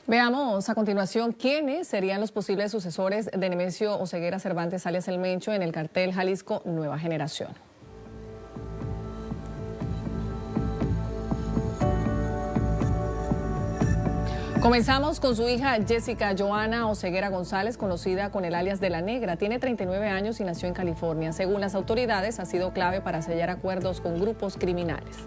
Veamos a continuación quiénes serían los posibles sucesores de Nemesio Oseguera Cervantes alias El Mencho en el cartel Jalisco Nueva Generación. Comenzamos con su hija Jessica Joana Oseguera González, conocida con el alias de La Negra. Tiene 39 años y nació en California. Según las autoridades, ha sido clave para sellar acuerdos con grupos criminales.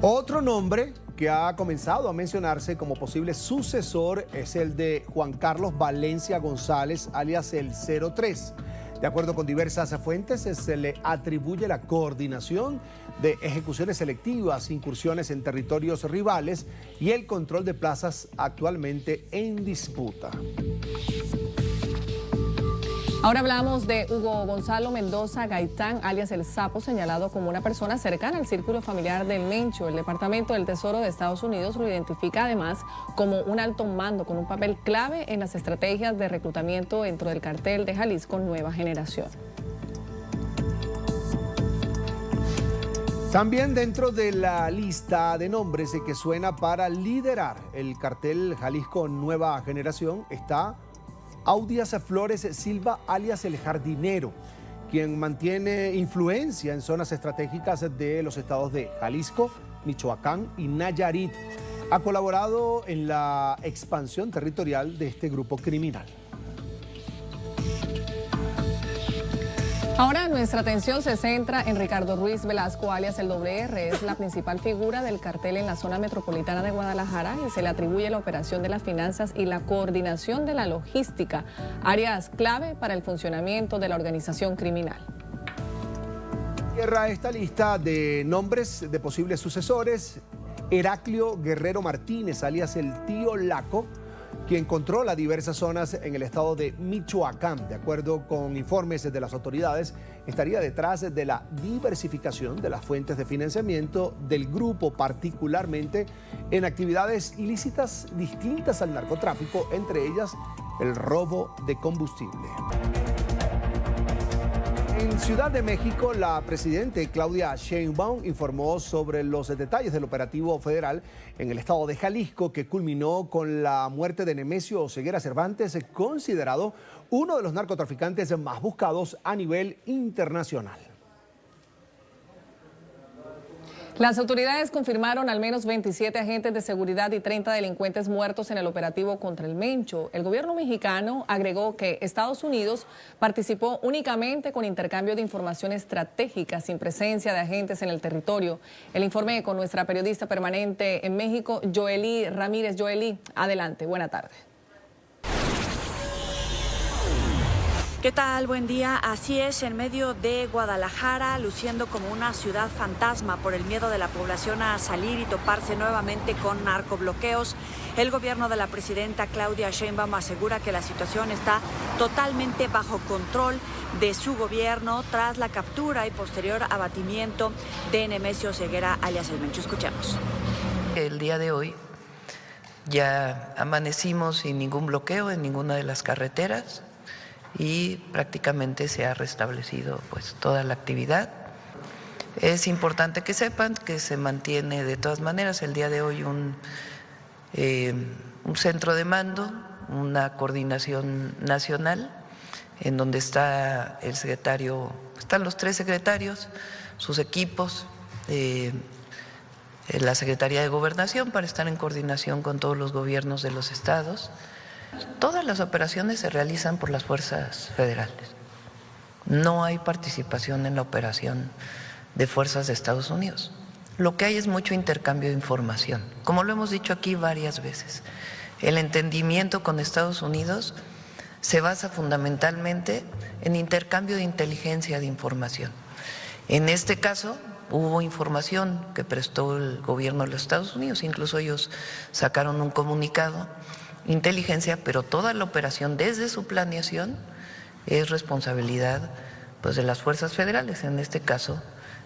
Otro nombre que ha comenzado a mencionarse como posible sucesor es el de Juan Carlos Valencia González, alias el 03. De acuerdo con diversas fuentes, se le atribuye la coordinación de ejecuciones selectivas, incursiones en territorios rivales y el control de plazas actualmente en disputa. Ahora hablamos de Hugo Gonzalo Mendoza Gaitán, alias El Sapo, señalado como una persona cercana al círculo familiar del Mencho. El Departamento del Tesoro de Estados Unidos lo identifica además como un alto mando con un papel clave en las estrategias de reclutamiento dentro del cartel de Jalisco Nueva Generación. También dentro de la lista de nombres que suena para liderar el cartel Jalisco Nueva Generación está Audias Flores Silva, alias El Jardinero, quien mantiene influencia en zonas estratégicas de los estados de Jalisco, Michoacán y Nayarit. Ha colaborado en la expansión territorial de este grupo criminal. Ahora nuestra atención se centra en Ricardo Ruiz Velasco, alias El WR. Es la principal figura del cartel en la zona metropolitana de Guadalajara y se le atribuye la operación de las finanzas y la coordinación de la logística, áreas clave para el funcionamiento de la organización criminal. Cierra esta lista de nombres de posibles sucesores Heraclio Guerrero Martínez, alias El Tío Laco, quien controla diversas zonas en el estado de Michoacán. De acuerdo con informes de las autoridades, estaría detrás de la diversificación de las fuentes de financiamiento del grupo, particularmente en actividades ilícitas distintas al narcotráfico, entre ellas el robo de combustible. En Ciudad de México, la presidenta Claudia Sheinbaum informó sobre los detalles del operativo federal en el estado de Jalisco que culminó con la muerte de Nemesio Oseguera Cervantes, considerado uno de los narcotraficantes más buscados a nivel internacional. Las autoridades confirmaron al menos 27 agentes de seguridad y 30 delincuentes muertos en el operativo contra el Mencho. El gobierno mexicano agregó que Estados Unidos participó únicamente con intercambio de información estratégica, sin presencia de agentes en el territorio. El informe con nuestra periodista permanente en México, Joely Ramírez. Joely, adelante, buena tarde. ¿Qué tal? Buen día. Así es, en medio de Guadalajara, luciendo como una ciudad fantasma por el miedo de la población a salir y toparse nuevamente con narcobloqueos, el gobierno de la presidenta Claudia Sheinbaum asegura que la situación está totalmente bajo control de su gobierno tras la captura y posterior abatimiento de Nemesio Oseguera, alias El Mencho. Escuchemos. El día de hoy ya amanecimos sin ningún bloqueo en ninguna de las carreteras y prácticamente se ha restablecido pues toda la actividad. Es importante que sepan que se mantiene de todas maneras el día de hoy un centro de mando, una coordinación nacional en donde está el secretario, están los 3 secretarios, sus equipos, la Secretaría de Gobernación para estar en coordinación con todos los gobiernos de los estados. Todas las operaciones se realizan por las fuerzas federales. No hay participación en la operación de fuerzas de Estados Unidos. Lo que hay es mucho intercambio de información. Como lo hemos dicho aquí varias veces, el entendimiento con Estados Unidos se basa fundamentalmente en intercambio de inteligencia de información. En este caso, hubo información que prestó el gobierno de los Estados Unidos, incluso ellos sacaron un comunicado, inteligencia, pero toda la operación desde su planeación es responsabilidad pues, de las fuerzas federales, en este caso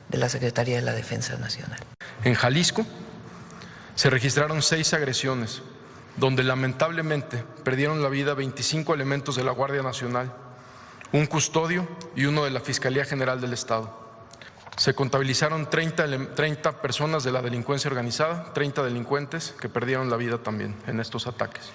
de la Secretaría de la Defensa Nacional. En Jalisco se registraron 6 agresiones, donde lamentablemente perdieron la vida 25 elementos de la Guardia Nacional, un custodio y uno de la Fiscalía General del Estado. Se contabilizaron 30 personas de la delincuencia organizada, 30 delincuentes que perdieron la vida también en estos ataques.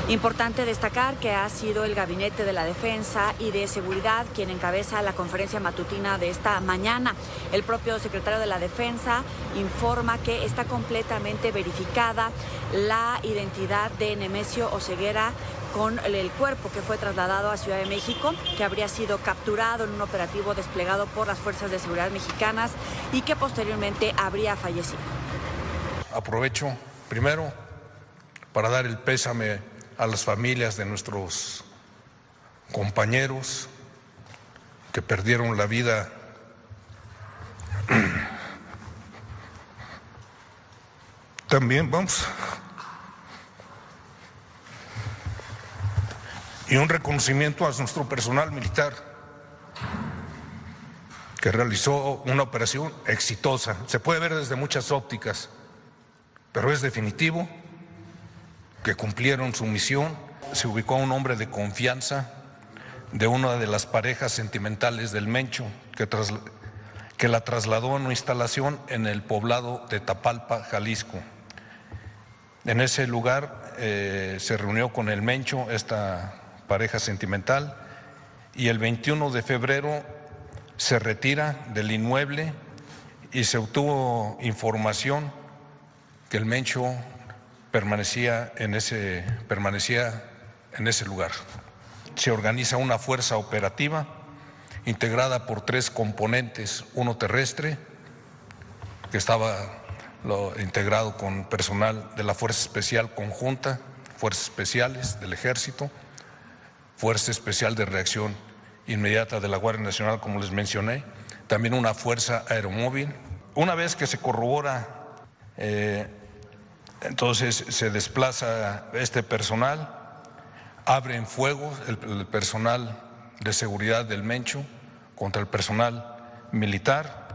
Importante destacar que ha sido el Gabinete de la Defensa y de Seguridad quien encabeza la conferencia matutina de esta mañana. El propio secretario de la Defensa informa que está completamente verificada la identidad de Nemesio Oseguera con el cuerpo que fue trasladado a Ciudad de México, que habría sido capturado en un operativo desplegado por las fuerzas de seguridad mexicanas y que posteriormente habría fallecido. Aprovecho primero para dar el pésame a las familias de nuestros compañeros que perdieron la vida también y un reconocimiento a nuestro personal militar que realizó una operación exitosa. Se puede ver desde muchas ópticas, pero es definitivo que cumplieron su misión. Se ubicó a un hombre de confianza de una de las parejas sentimentales del Mencho, que la trasladó a una instalación en el poblado de Tapalpa, Jalisco. En ese lugar se reunió con el Mencho, esta pareja sentimental, y el 21 de febrero se retira del inmueble y se obtuvo información que el Mencho permanecía en ese lugar. Se organiza una fuerza operativa integrada por 3 componentes, uno terrestre, que estaba integrado con personal de la Fuerza Especial Conjunta, Fuerzas Especiales del Ejército, Fuerza Especial de Reacción Inmediata de la Guardia Nacional, como les mencioné, también una fuerza aeromóvil. Una vez que se corrobora entonces se desplaza este personal, abren fuego el personal de seguridad del Mencho contra el personal militar.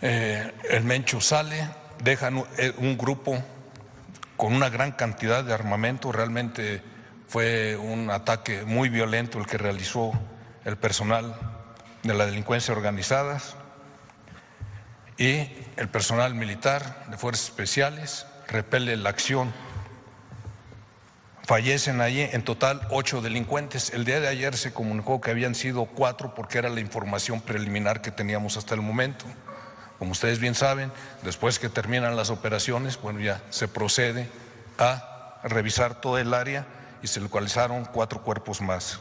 El Mencho sale, dejan un grupo con una gran cantidad de armamento. Realmente fue un ataque muy violento el que realizó el personal de la delincuencia organizada. Y el personal militar de Fuerzas Especiales repele la acción. Fallecen allí en total 8 delincuentes. El día de ayer se comunicó que habían sido 4 porque era la información preliminar que teníamos hasta el momento. Como ustedes bien saben, después que terminan las operaciones, bueno, ya se procede a revisar todo el área y se localizaron 4 cuerpos más.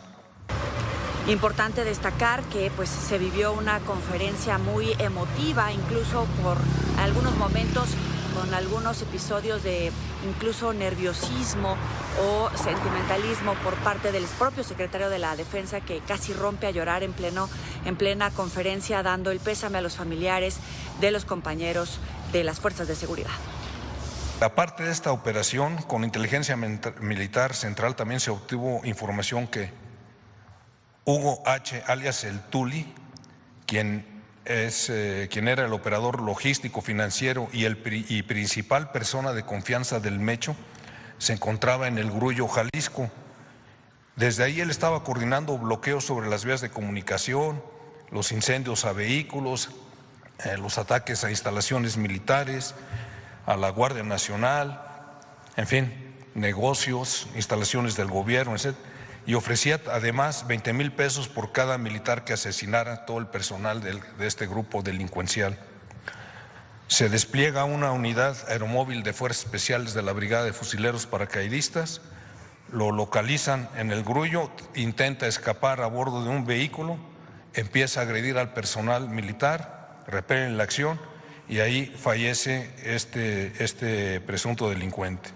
Importante destacar que pues se vivió una conferencia muy emotiva, incluso por algunos momentos con algunos episodios de incluso nerviosismo o sentimentalismo por parte del propio secretario de la Defensa, que casi rompe a llorar en plena conferencia, dando el pésame a los familiares de los compañeros de las fuerzas de seguridad. Aparte de esta operación, con inteligencia militar central también se obtuvo información que Hugo H., alias el Tuli, quien era el operador logístico financiero y principal persona de confianza del Mencho, se encontraba en el Grullo, Jalisco. Desde ahí él estaba coordinando bloqueos sobre las vías de comunicación, los incendios a vehículos, los ataques a instalaciones militares, a la Guardia Nacional, en fin, negocios, instalaciones del gobierno, etc. Y ofrecía además 20,000 pesos por cada militar que asesinara todo el personal de este grupo delincuencial. Se despliega una unidad aeromóvil de Fuerzas Especiales de la Brigada de Fusileros Paracaidistas, lo localizan en el Grullo, intenta escapar a bordo de un vehículo, empieza a agredir al personal militar, repelen la acción y ahí fallece este presunto delincuente.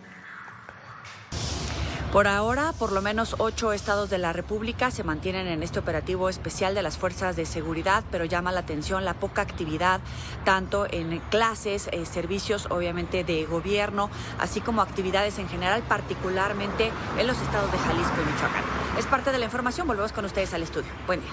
Por ahora, por lo menos 8 estados de la República se mantienen en este operativo especial de las fuerzas de seguridad, pero llama la atención la poca actividad, tanto en clases, servicios obviamente de gobierno, así como actividades en general, particularmente en los estados de Jalisco y Michoacán. Es parte de la información, volvemos con ustedes al estudio. Buen día.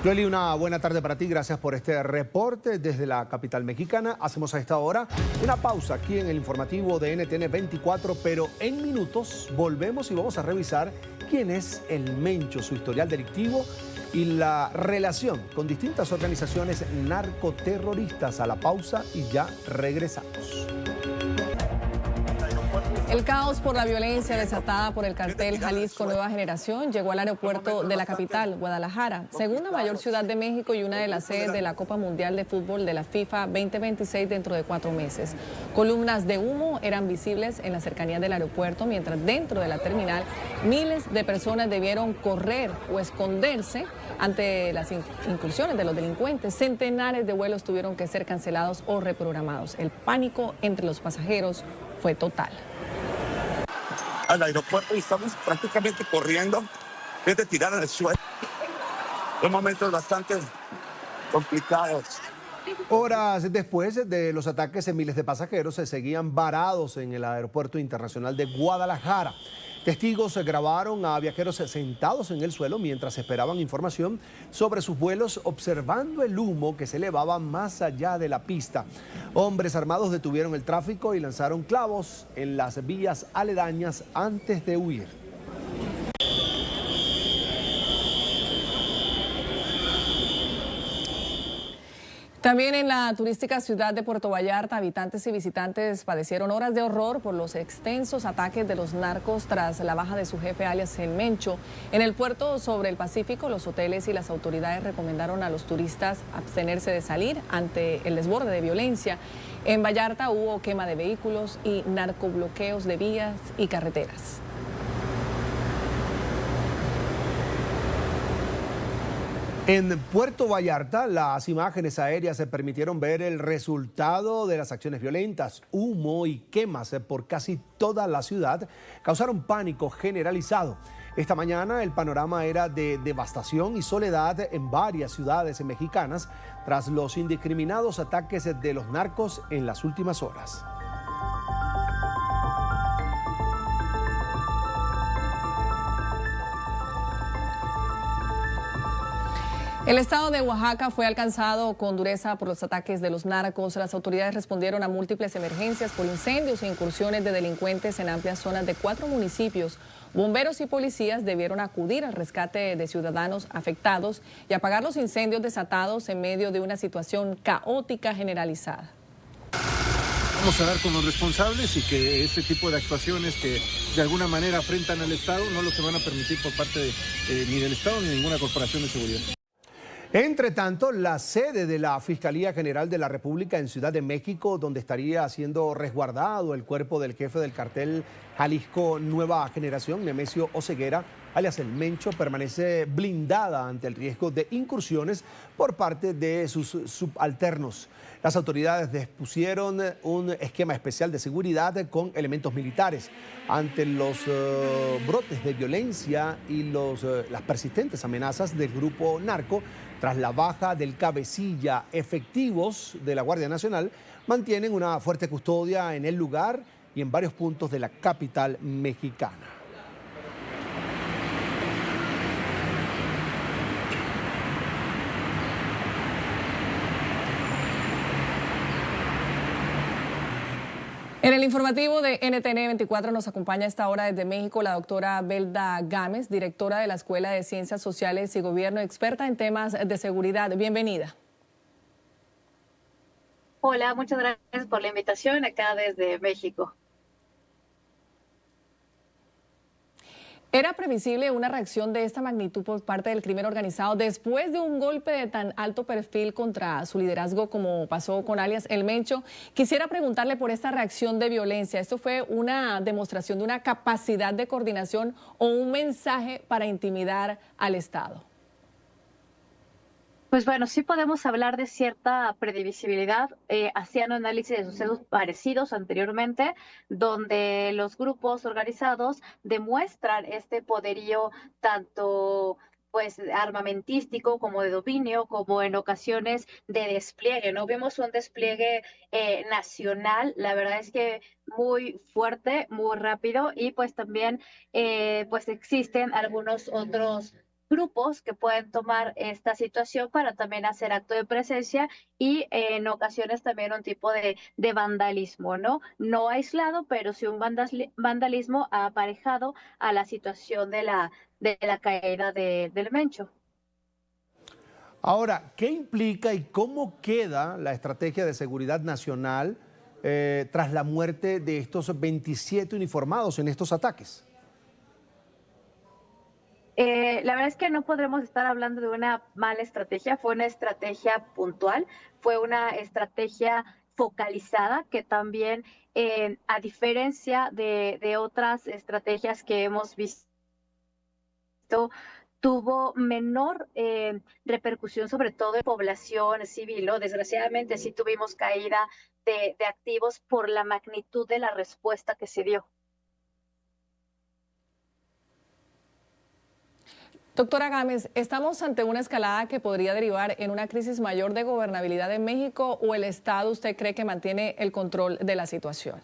Joely, una buena tarde para ti, gracias por este reporte desde la capital mexicana. Hacemos a esta hora una pausa aquí en el informativo de NTN 24, pero en minutos volvemos y vamos a revisar quién es el Mencho, su historial delictivo y la relación con distintas organizaciones narcoterroristas. A la pausa y ya regresamos. El caos por la violencia desatada por el cartel Jalisco Nueva Generación llegó al aeropuerto de la capital, Guadalajara, segunda mayor ciudad de México y una de las sedes de la Copa Mundial de Fútbol de la FIFA 2026 dentro de 4 meses. Columnas de humo eran visibles en la cercanía del aeropuerto, mientras dentro de la terminal miles de personas debieron correr o esconderse ante las incursiones de los delincuentes. Centenares de vuelos tuvieron que ser cancelados o reprogramados. El pánico entre los pasajeros fue total. Al aeropuerto y estamos prácticamente corriendo desde tirar al suelo. Son momentos bastante complicados. Horas después de los ataques, miles de pasajeros se seguían varados en el aeropuerto internacional de Guadalajara. Testigos grabaron a viajeros sentados en el suelo mientras esperaban información sobre sus vuelos, observando el humo que se elevaba más allá de la pista. Hombres armados detuvieron el tráfico y lanzaron clavos en las vías aledañas antes de huir. También en la turística ciudad de Puerto Vallarta, habitantes y visitantes padecieron horas de horror por los extensos ataques de los narcos tras la baja de su jefe alias El Mencho. En el puerto sobre el Pacífico, los hoteles y las autoridades recomendaron a los turistas abstenerse de salir ante el desborde de violencia. En Vallarta hubo quema de vehículos y narcobloqueos de vías y carreteras. En Puerto Vallarta, las imágenes aéreas se permitieron ver el resultado de las acciones violentas. Humo y quemas por casi toda la ciudad causaron pánico generalizado. Esta mañana el panorama era de devastación y soledad en varias ciudades mexicanas tras los indiscriminados ataques de los narcos en las últimas horas. El estado de Oaxaca fue alcanzado con dureza por los ataques de los narcos. Las autoridades respondieron a múltiples emergencias por incendios e incursiones de delincuentes en amplias zonas de 4 municipios. Bomberos y policías debieron acudir al rescate de ciudadanos afectados y apagar los incendios desatados en medio de una situación caótica generalizada. Vamos a dar con los responsables y que este tipo de actuaciones que de alguna manera afrentan al Estado no lo se van a permitir por parte ni del Estado ni de ninguna corporación de seguridad. Entre tanto, la sede de la Fiscalía General de la República en Ciudad de México, donde estaría siendo resguardado el cuerpo del jefe del cartel Jalisco Nueva Generación, Nemesio Oseguera, alias El Mencho, permanece blindada ante el riesgo de incursiones por parte de sus subalternos. Las autoridades dispusieron un esquema especial de seguridad con elementos militares ante los brotes de violencia y las persistentes amenazas del grupo narco. Tras la baja del cabecilla, efectivos de la Guardia Nacional mantienen una fuerte custodia en el lugar y en varios puntos de la capital mexicana. En el informativo de NTN 24 nos acompaña a esta hora desde México la doctora Belda Gámez, directora de la Escuela de Ciencias Sociales y Gobierno, experta en temas de seguridad. Bienvenida. Hola, muchas gracias por la invitación acá desde México. ¿Era previsible una reacción de esta magnitud por parte del crimen organizado después de un golpe de tan alto perfil contra su liderazgo como pasó con alias El Mencho? Quisiera preguntarle por esta reacción de violencia. ¿Esto fue una demostración de una capacidad de coordinación o un mensaje para intimidar al Estado? Pues bueno, sí podemos hablar de cierta previsibilidad. Hacían análisis de sucesos parecidos anteriormente, donde los grupos organizados demuestran este poderío tanto pues armamentístico como de dominio, como en ocasiones de despliegue, ¿no? Vemos un despliegue nacional, la verdad es que muy fuerte, muy rápido, y pues también pues existen algunos otros grupos que pueden tomar esta situación para también hacer acto de presencia y en ocasiones también un tipo de vandalismo, ¿no? No aislado, pero sí un vandalismo aparejado a la situación de la caída del Mencho. Ahora, ¿qué implica y cómo queda la estrategia de seguridad nacional tras la muerte de estos 27 uniformados en estos ataques? La verdad es que no podremos estar hablando de una mala estrategia, fue una estrategia puntual, fue una estrategia focalizada que también, a diferencia de otras estrategias que hemos visto, tuvo menor repercusión, sobre todo en población civil, ¿no? Desgraciadamente sí tuvimos caída de activos por la magnitud de la respuesta que se dio. Doctora Gámez, ¿estamos ante una escalada que podría derivar en una crisis mayor de gobernabilidad en México o el Estado usted cree que mantiene el control de la situación?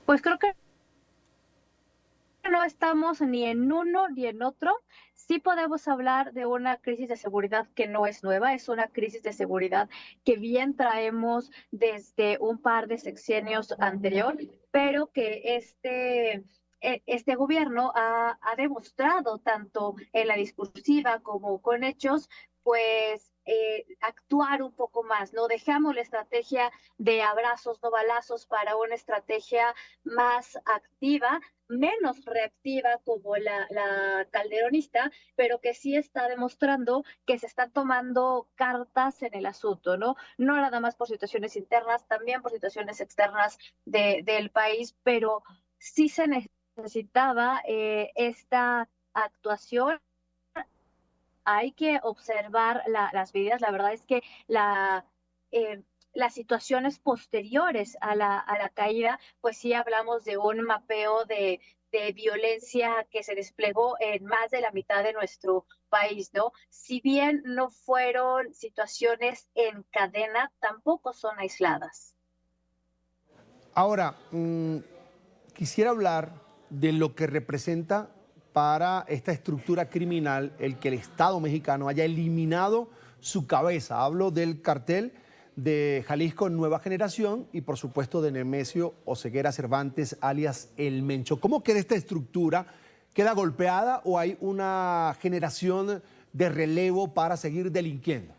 Pues creo que no estamos ni en uno ni en otro. Sí podemos hablar de una crisis de seguridad que no es nueva, es una crisis de seguridad que bien traemos desde un par de sexenios anterior, pero que este gobierno ha demostrado tanto en la discursiva como con hechos, pues actuar un poco más, ¿no? Dejamos la estrategia de abrazos, no balazos, para una estrategia más activa, menos reactiva como la calderonista, pero que sí está demostrando que se están tomando cartas en el asunto, ¿no? No nada más por situaciones internas, también por situaciones externas del país, pero sí se necesitaba esta actuación. Hay que observar las medidas. La verdad es que las situaciones posteriores a la caída, pues sí hablamos de un mapeo de violencia que se desplegó en más de la mitad de nuestro país, ¿no? Si bien no fueron situaciones en cadena, tampoco son aisladas. Ahora, quisiera hablar de lo que representa para esta estructura criminal el que el Estado mexicano haya eliminado su cabeza. Hablo del cartel de Jalisco Nueva Generación y por supuesto de Nemesio Oseguera Cervantes, alias El Mencho. ¿Cómo queda esta estructura? ¿Queda golpeada o hay una generación de relevo para seguir delinquiendo?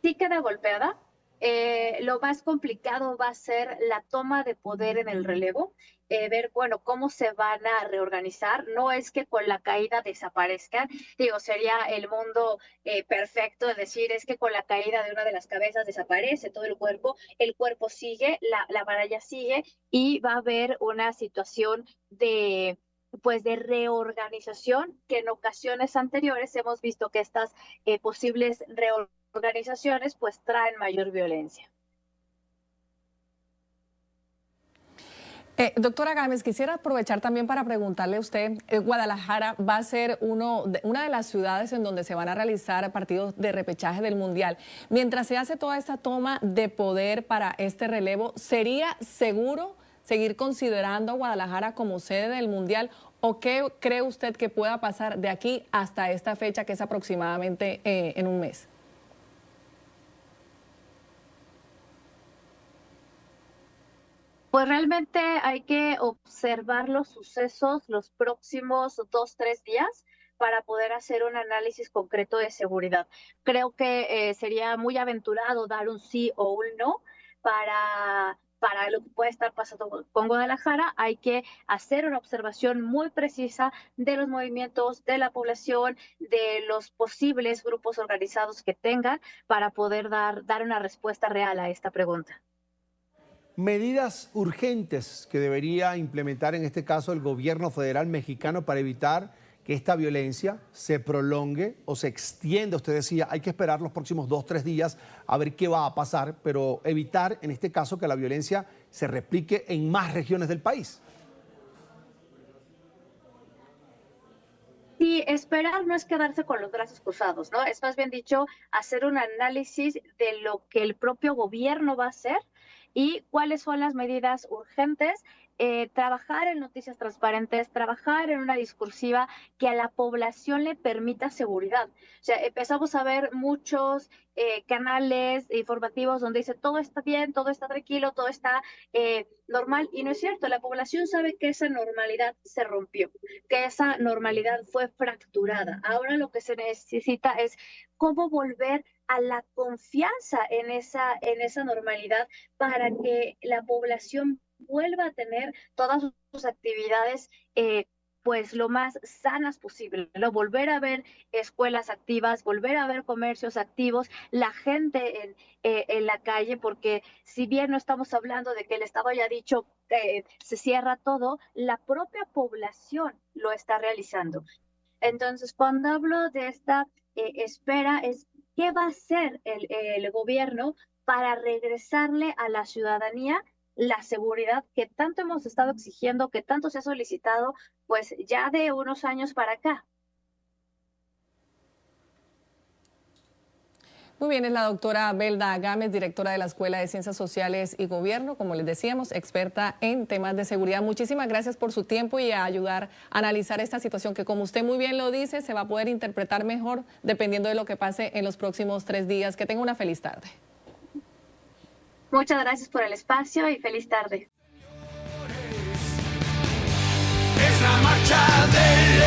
Sí queda golpeada. Lo más complicado va a ser la toma de poder en el relevo, ver, bueno, cómo se van a reorganizar. No es que con la caída desaparezcan, digo, sería el mundo perfecto de decir, es que con la caída de una de las cabezas desaparece todo el cuerpo sigue, la maralla sigue y va a haber una situación de reorganización que en ocasiones anteriores hemos visto que estas posibles reorganizaciones pues traen mayor violencia. Doctora Gámez, quisiera aprovechar también para preguntarle a usted, Guadalajara va a ser una de las ciudades en donde se van a realizar partidos de repechaje del Mundial. Mientras se hace toda esta toma de poder para este relevo, ¿sería seguro seguir considerando a Guadalajara como sede del Mundial? ¿O qué cree usted que pueda pasar de aquí hasta esta fecha, que es aproximadamente en un mes? Pues realmente hay que observar los sucesos los próximos 2-3 días para poder hacer un análisis concreto de seguridad. Creo que sería muy aventurado dar un sí o un no para lo que puede estar pasando con Guadalajara. Hay que hacer una observación muy precisa de los movimientos de la población, de los posibles grupos organizados que tengan, para poder dar una respuesta real a esta pregunta. Medidas urgentes que debería implementar en este caso el gobierno federal mexicano para evitar que esta violencia se prolongue o se extienda. Usted decía, hay que esperar los próximos 2-3 días a ver qué va a pasar, pero evitar en este caso que la violencia se replique en más regiones del país. Sí, esperar no es quedarse con los brazos cruzados, ¿no? Es más bien dicho, hacer un análisis de lo que el propio gobierno va a hacer ¿Y cuáles son las medidas urgentes? Trabajar en noticias transparentes, trabajar en una discursiva que a la población le permita seguridad. O sea, empezamos a ver muchos canales informativos donde dice todo está bien, todo está tranquilo, todo está normal, y no es cierto. La población sabe que esa normalidad se rompió, que esa normalidad fue fracturada. Ahora lo que se necesita es cómo volver a la confianza en esa normalidad para que la población vuelva a tener todas sus actividades pues lo más sanas posible, ¿no? Volver a ver escuelas activas, volver a ver comercios activos, la gente en la calle, porque si bien no estamos hablando de que el Estado haya dicho que se cierra todo, la propia población lo está realizando. Entonces, cuando hablo de esta espera, es qué va a hacer el gobierno para regresarle a la ciudadanía la seguridad que tanto hemos estado exigiendo, que tanto se ha solicitado, pues ya de unos años para acá. Muy bien, es la doctora Belda Gámez, directora de la Escuela de Ciencias Sociales y Gobierno, como les decíamos, experta en temas de seguridad. Muchísimas gracias por su tiempo y a ayudar a analizar esta situación que, como usted muy bien lo dice, se va a poder interpretar mejor dependiendo de lo que pase en los próximos 3 días. Que tenga una feliz tarde. Muchas gracias por el espacio y feliz tarde. Es la marcha del